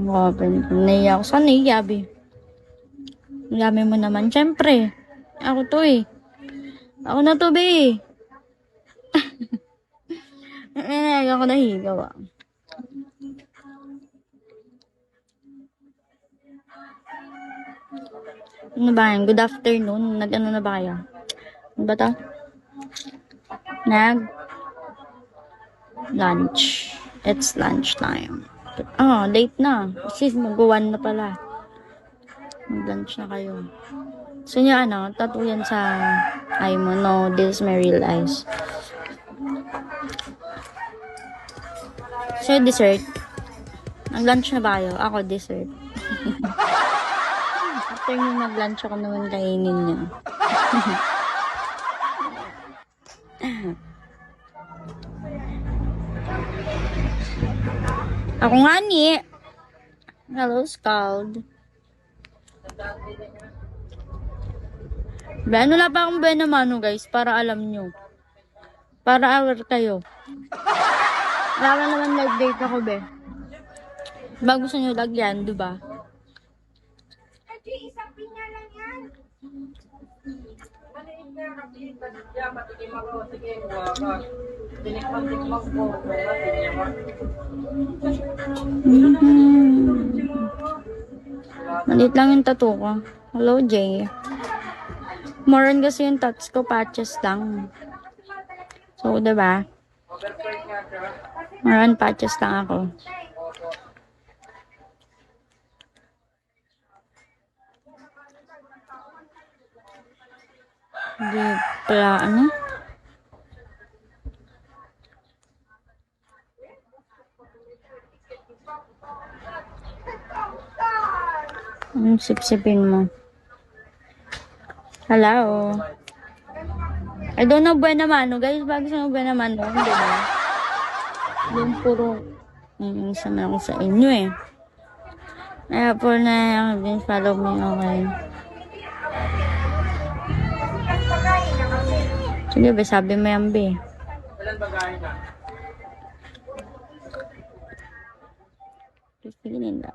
Open. Naiya ako. Saan naiya, be? Ang dami mo naman. Siyempre. Ako to eh. Ako na to, be. Ako nahigaw ah. Ano ba yan? Good afternoon. Nag-ano na ba kayo? Ano ba to? Lunch. It's lunch time. Ah, late na. Kasi mag-1 na pala. Mag-lunch na kayo. So niya ano, tattoo yan sa eye mo. No, this is my real eyes. So, dessert. Nag-lunch na ba kayo? Ako, dessert. After nyo mag-lunch, ako naman kainin nyo. Ako nga ni. Hello, Scald. Ano na pa akong benamano, guys, para alam nyo. Para aware kayo. Wala naman live date ako, be. Bago gusto nyo lagyan, diba? Isang pinya lang yan. Malit lang yung tattoo ko. Hello, Jay. Moran kasi yung tats ko, patches lang. So, diba? Moran patches lang ako. Hindi pala, ano? Anong sipsipin mo? Hello? I don't know Buenamano. Guys, bago sa Buenamano, hindi ba? Yung puro, sama ako sa inyo eh. Kaya po na, follow me, okay. Sige ba, sabi mo yan, be. Sige nila.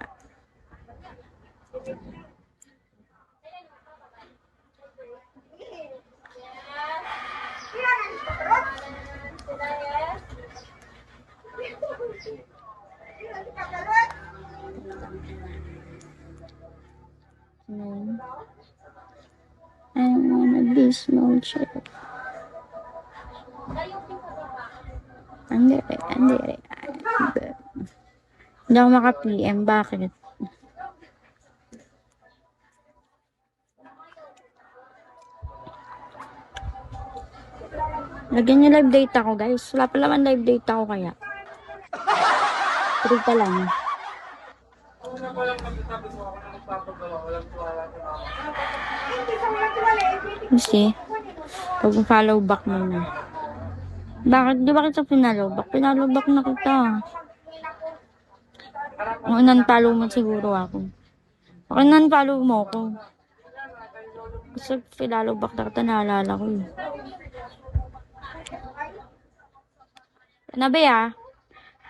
I wanna be small chick. Hindi. Hindi ako maka-PM. Bakit? Lagyan niyo live data ko, guys. Wala pa naman live data ko kaya. Pero pa lang. Kasi, pag-follow back mo na. Bakit? Di ba kita pinalo back? Pinalo back na kita. O, nan-follow mo siguro ako. O, nan-follow mo ako. Kasi pinalo back na kita, naalala ko eh. Nabi ah.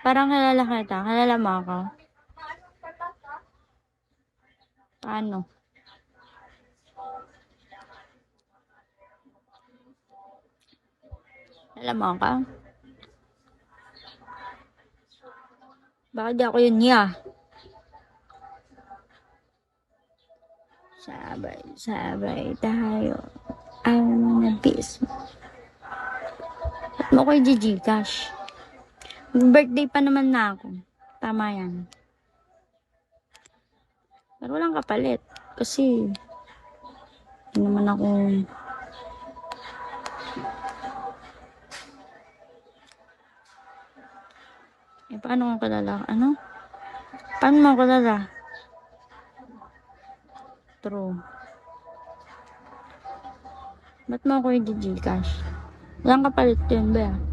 Parang kilala kita. Kilala mo ako. Paano? Kilala mo ako? Bakit di ako yun niya? Sabay tayo. I wanna be small. At mo ko'y Gcash. Birthday pa naman na ako. Tama yan. Pero walang kapalit. Kasi, hindi naman ako... Eh, paano ko kalala? Ano? Paano mo kalala? True. Ba't mo ako i-Gcash? Walang kapalit yun ba?